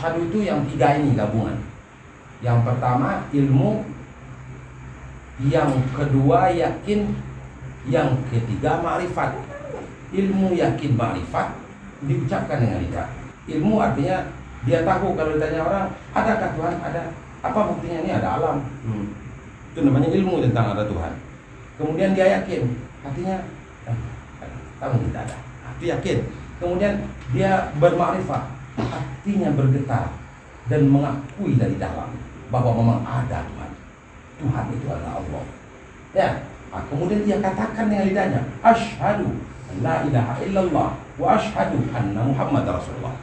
asyhadu itu yang tiga ini gabungan. Yang pertama ilmu, yang kedua yakin, yang ketiga ma'rifat. Ilmu, yakin, ma'rifat diucapkan dengan lidah. Ilmu artinya dia tahu. Kalau ditanya orang, adakah Tuhan? Ada. Apa buktinya? Ini ada alam. Itu namanya ilmu tentang ada Tuhan. Kemudian dia yakin, artinya tahu tidak ada. Itu yakin. Kemudian dia bermakrifat, hatinya bergetar dan mengakui dari dalam bahwa memang ada Tuhan. Tuhan itu adalah Allah. Ya. Kemudian dia katakan dengan lidahnya, asyhadu la ilaha illallah wa asyhadu anna Muhammad Rasulullah.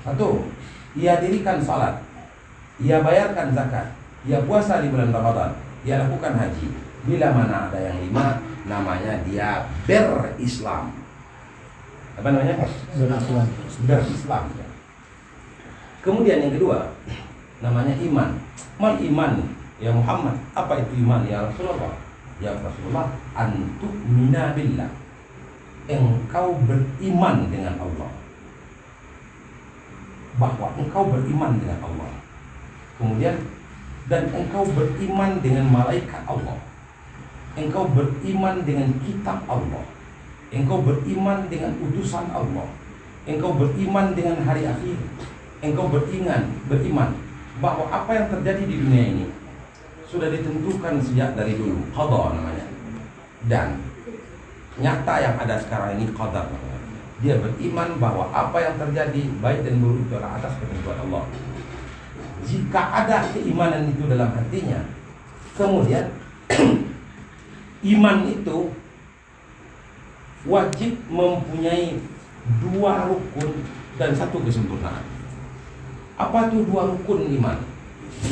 Satu, ia dirikan salat, ia bayarkan zakat, ia puasa di bulan Ramadan, ia lakukan haji. Bila mana ada yang lima, namanya dia berislam. Apa namanya? Berislam. Berislam. Kemudian yang kedua, namanya iman. Mal iman ya Muhammad. Apa itu iman ya Rasulullah? Ya Rasulullah, antuk mina billah. Engkau beriman dengan Allah. Bahwa engkau beriman dengan Allah. Kemudian, dan engkau beriman dengan malaikat Allah. Engkau beriman dengan kitab Allah. Engkau beriman dengan utusan Allah. Engkau beriman dengan hari akhir. Engkau beriman bahwa apa yang terjadi di dunia ini sudah ditentukan sejak dari dulu, qada namanya. Dan nyata yang ada sekarang ini qadar. Dia beriman bahwa apa yang terjadi baik dan buruk itu adalah atas ketentuan Allah. Jika ada keimanan itu dalam hatinya, kemudian iman itu wajib mempunyai dua rukun dan satu kesempurnaan. Apa itu dua rukun iman?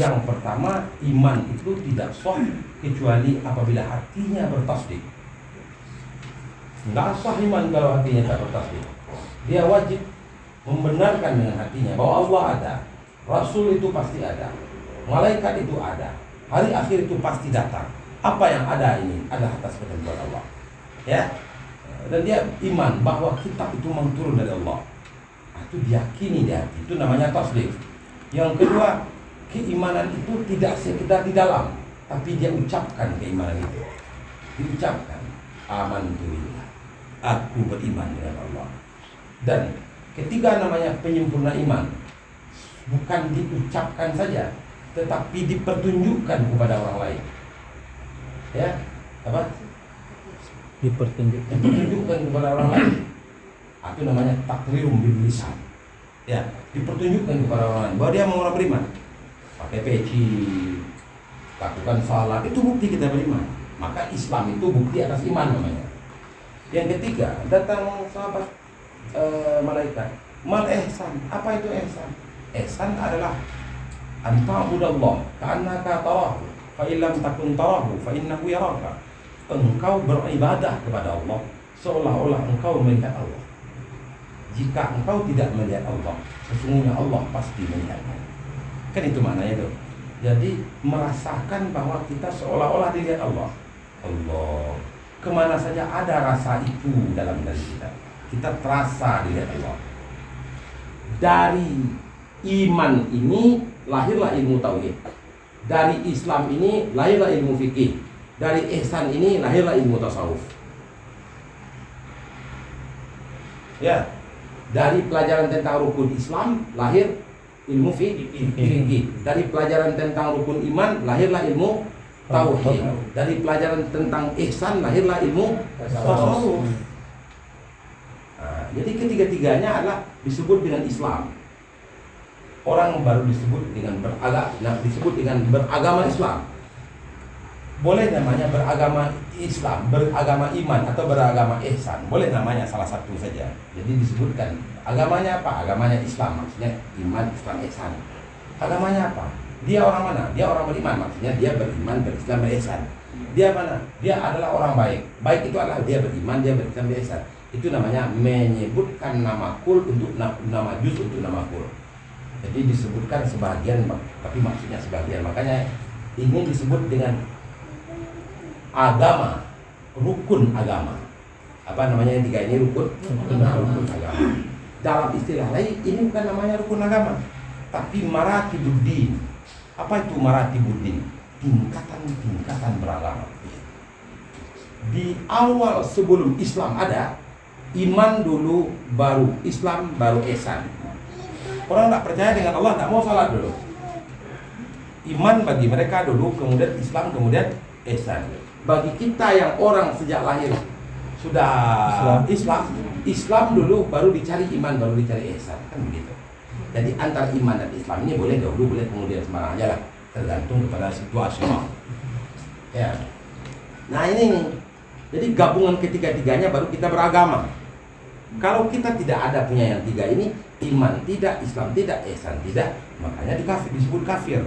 Yang pertama, iman itu tidak sah kecuali apabila hatinya bertasdik. Nggak sah iman kalau hatinya tak bertasdik. Dia wajib membenarkan dengan hatinya bahwa Allah ada, Rasul itu pasti ada, malaikat itu ada, hari akhir itu pasti datang. Apa yang ada ini adalah atas ketentuan Allah. Ya. Dan dia iman bahwa kitab itu memang turun dari Allah. Itu diyakini di hati. Itu namanya tasdik. Yang kedua, keimanan itu tidak sekedar di dalam, tapi dia ucapkan keimanan itu. Diucapkan, amantu billah, aku beriman dengan Allah. Dan ketiga namanya penyempurna iman, bukan diucapkan saja, tetapi dipertunjukkan kepada orang lain. Ya, apa? Dipertunjukkan kepada orang lain. Itu namanya takrirum bil lisan. Ya, dipertunjukkan kepada orang lain bahwa dia mau orang beriman. Pakai peci, lakukan salat, itu bukti kita beriman. Maka Islam itu bukti atas iman namanya. Yang ketiga, datang sahabat malaikat. Mal ihsan. Apa itu ihsan? Ihsan adalah anta'budallah ka'annaka tarahu fa illam takun tarahu fa innahu yaraka. Engkau beribadah kepada Allah seolah-olah engkau melihat Allah. Jika engkau tidak melihat Allah, sesungguhnya Allah pasti melihatmu. Kan itu maknanya itu. Jadi merasakan bahwa kita seolah-olah dilihat Allah. Allah. Kemana saja ada rasa itu dalam diri kita. Kita terasa dilihat Allah. Dari iman ini lahirlah ilmu tauhid. Dari Islam ini lahirlah ilmu fikih. Dari ihsan ini lahirlah ilmu tasawuf. Ya, dari pelajaran tentang rukun Islam lahir ilmu fikih. Dari pelajaran tentang rukun iman lahirlah ilmu tauhid. Dari pelajaran tentang ihsan lahirlah ilmu tasawuf. Jadi ketiga-tiganya adalah disebut dengan Islam. Orang baru disebut dengan beragama Islam. Boleh namanya beragama Islam, beragama iman, atau beragama ihsan. Boleh namanya salah satu saja. Jadi disebutkan agamanya apa? Agamanya Islam, maksudnya iman, Islam, ihsan. Agamanya apa? Dia orang mana? Dia orang beriman, maksudnya dia beriman, berislam, berihsan. Dia mana? Dia adalah orang baik. Baik itu adalah dia beriman, dia berislam, berihsan. Itu namanya menyebutkan nama kul untuk nama juz untuk nama kul. Jadi disebutkan sebagian, tapi maksudnya sebagian. Makanya ini disebut dengan agama, rukun agama. Apa namanya yang tiga ini rukun? Rukun agama. dalam istilah lain ini bukan namanya rukun agama, tapi maratibuddin. Apa itu maratibuddin? Tingkatan-tingkatan beragama. Di awal sebelum Islam ada, iman dulu, baru Islam, baru ihsan. Orang tak percaya dengan Allah tak mau salat dulu. Iman bagi mereka dulu, kemudian Islam, kemudian ihsan. Bagi kita yang orang sejak lahir sudah Islam dulu, baru dicari iman, baru dicari ihsan, kan begitu. Jadi antara iman dan Islam ini boleh dahulu, boleh kemudian sembarang aja lah, tergantung kepada situasi. Ya. Nah ini nih. Jadi gabungan ketiga-tiganya baru kita beragama. Kalau kita tidak ada punya yang tiga ini, iman tidak, Islam tidak, ihsan tidak, makanya disebut kafir.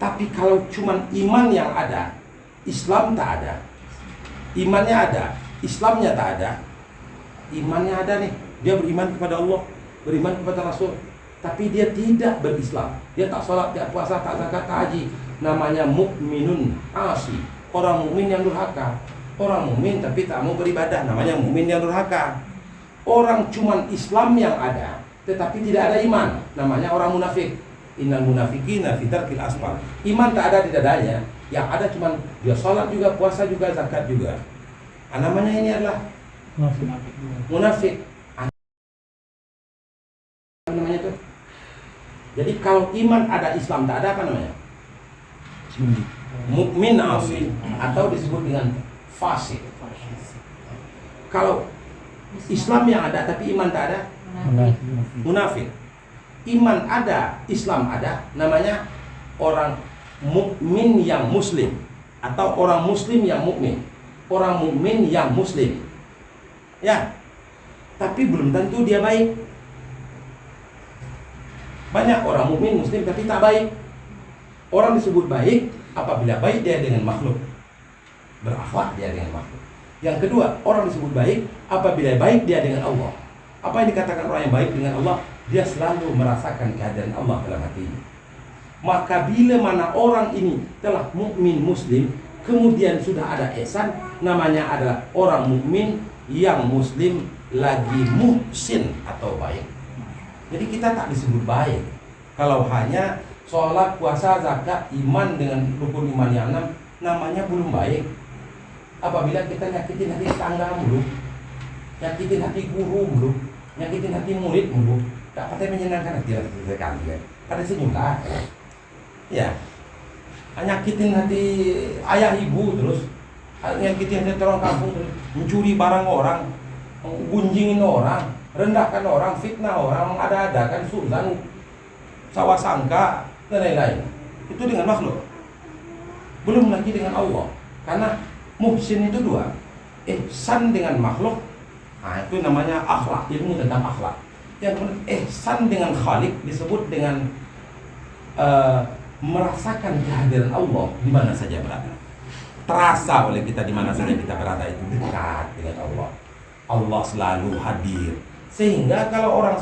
Tapi kalau cuman iman yang ada, Islam tak ada, imannya ada, Islamnya tak ada. Imannya ada nih, dia beriman kepada Allah, beriman kepada Rasul, tapi dia tidak berislam. Dia tak sholat, tak puasa, tak zakat, tak haji. Namanya mukminun asi, orang mukmin yang durhaka. Orang mukmin tapi tak mau beribadah, namanya mukmin yang durhaka. Orang cuman Islam yang ada, tetapi tidak ada iman, namanya orang munafik. Innal munafiqina fi darkil asfal. Iman tak ada di dadanya, yang ada cuman dia sholat juga, puasa juga, zakat juga. Namanya ini adalah munafik. Apa namanya itu? Jadi kalau iman ada, Islam tak ada, apa namanya? Mukmin asi, atau disebut dengan fasik. Kalau Islam yang ada tapi iman tak ada, munafik. Iman ada, Islam ada, namanya orang mukmin yang muslim, atau orang muslim yang mukmin, orang mukmin yang muslim. Ya, tapi belum tentu dia baik. Banyak orang mukmin muslim tapi tak baik. Orang disebut baik apabila baik dia dengan makhluk, berakhlak dia dengan makhluk. Yang kedua, orang disebut baik apabila baik dia dengan Allah. Apa yang dikatakan orang yang baik dengan Allah? Dia selalu merasakan kehadiran Allah dalam hatinya. Maka bila mana orang ini telah mukmin muslim, kemudian sudah ada ihsan, namanya adalah orang mukmin yang muslim lagi muhsin atau baik. Jadi kita tak disebut baik kalau hanya sholat, puasa, zakat, iman dengan rukun iman yang 6, namanya belum baik. Apabila kita nyakitin hati tetangga mulu, nyakitin hati guru mulu, nyakitin hati murid mulu, tak patah menyenangkan hati sekali kan? Pada senyumlah, ya. Nyakitin hati ayah ibu terus, nyakitin hati orang kampung terus, mencuri barang orang, gunjingin orang, rendahkan orang, fitnah orang, ada-adakan sultan, sawah sangka dan lain-lain. Itu dengan makhluk. Belum lagi dengan Allah. Karena muhsin itu dua, ihsan dengan makhluk, nah itu namanya akhlak, ilmu tentang akhlak. Yang kemudian ihsan dengan khalik disebut dengan merasakan kehadiran Allah di mana saja berada. Terasa oleh kita di mana saja kita berada itu dekat dengan Allah. Allah selalu hadir. Sehingga kalau orang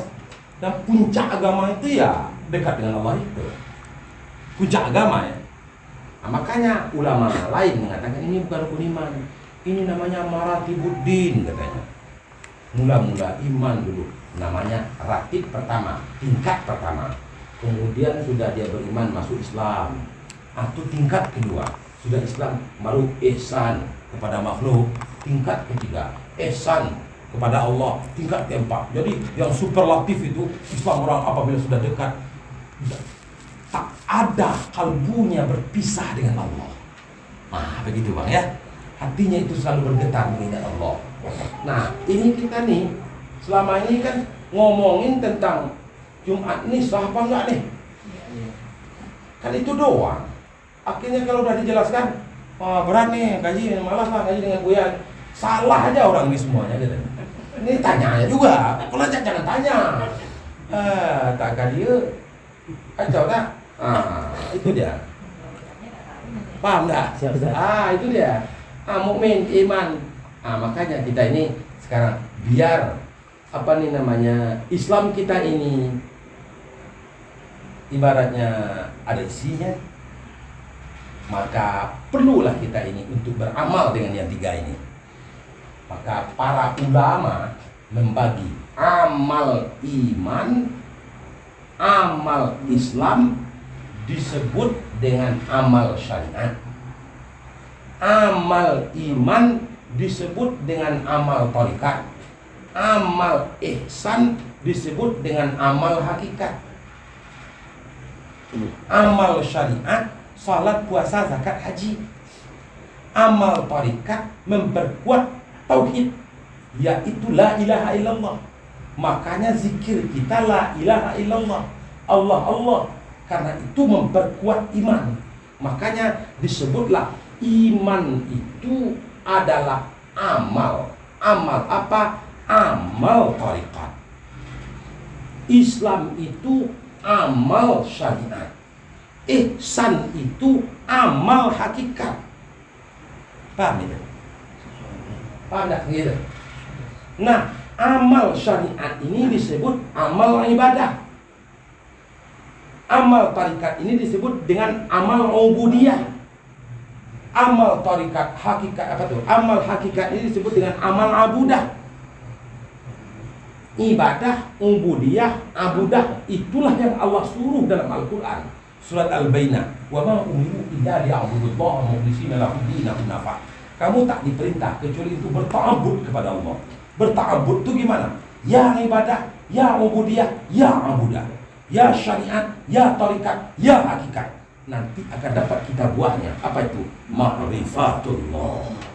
dan puncak agama itu ya dekat dengan Allah itu. Puncak agama ya. Nah, makanya ulama lain mengatakan ini bukan rukun iman, ini namanya maratibuddin katanya. Mula-mula iman dulu, namanya ratib pertama, tingkat pertama. Kemudian sudah dia beriman masuk Islam, atau tingkat kedua sudah Islam baru ihsan kepada makhluk, tingkat ketiga ihsan kepada Allah, tingkat keempat. Jadi yang superlatif itu Islam orang apabila sudah dekat tak ada kalbunya berpisah dengan Allah. Nah begitu bang ya, hatinya itu selalu bergetar mengingat Allah. Nah ini kita nih selama ini kan ngomongin tentang Jumat ini sah apa enggak nih, kan itu doang. Akhirnya kalau udah dijelaskan, berat nih gaji, malas lah gaji dengan buyan, salah aja orang ini semuanya gitu. Ini tanya juga, kalau jangan tanya, tak dia kacau tak? Itu dia. Paham tak? Itu dia. Mukmin, iman. Makanya kita ini sekarang biar apa nih namanya Islam kita ini ibaratnya ada isinya, maka perlulah kita ini untuk beramal dengan yang tiga ini. Maka para ulama membagi amal iman, amal Islam disebut dengan amal syariat. Amal iman disebut dengan amal thariqat. Amal ihsan disebut dengan amal hakikat. Amal syariat, salat, puasa, zakat, haji. Amal thariqat memperkuat tauhid, yaitu la ilaha illallah. Makanya zikir kita la ilaha illallah, Allah Allah. Karena itu memperkuat iman. Makanya disebutlah iman itu adalah amal. Amal apa? Amal thariqat. Islam itu amal syariat. Ihsan itu amal hakikat. Paham itu? Paham tak gitu? Nah, amal syariat ini disebut amal ibadah. Amal thariqat ini disebut dengan amal ubudiyah. Amal thariqat hakikat apa tuh? Amal hakikat ini disebut dengan amal abudah. Ibadah, ubudiyah, abudah, itulah yang Allah suruh dalam Al-Quran. Surat Al-Bayyinah. Wa ma umiru illa liya'budullaha mukhlishina lahu dinahu hunafa. Kamu tak diperintah kecuali itu berta'abbud kepada Allah. Berta'abbud itu gimana? Ya ibadah, ya ubudiyah, ya abudah, ya syariat, ya thariqat, ya hakikat. Nanti akan dapat kita buahnya. Apa itu? Ma'rifatullah.